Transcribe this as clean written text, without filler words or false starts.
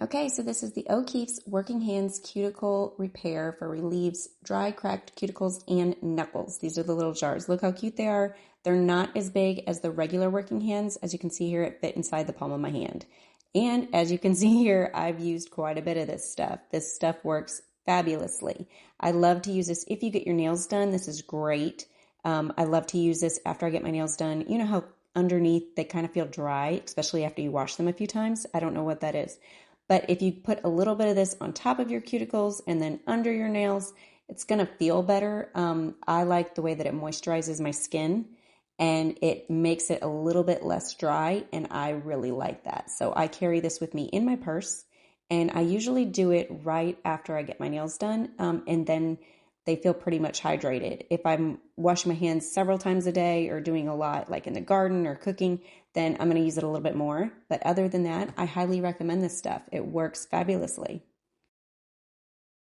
Okay, so this is the Keeffe's Working Hands Cuticle Repair for relieves dry, cracked cuticles and knuckles. These are the little jars. Look how cute they are. They're not as big as the regular Working Hands. As you can see here, it fit inside the palm of my hand. And as you can see here, I've used quite a bit of this stuff. This stuff works fabulously. I love to use this if you get your nails done. This is great. I love to use this after I get my nails done. You know how underneath they kind of feel dry, especially after you wash them a few times? I don't know what that is. But if you put a little bit of this on top of your cuticles and then under your nails, it's going to feel better. I like the way that it moisturizes my skin and it makes it a little bit less dry, and I really like that. So I carry this with me in my purse, and I usually do it right after I get my nails done, and then they feel pretty much hydrated. If I'm washing my hands several times a day or doing a lot like in the garden or cooking, then I'm going to use it a little bit more. But other than that, I highly recommend this stuff. It works fabulously.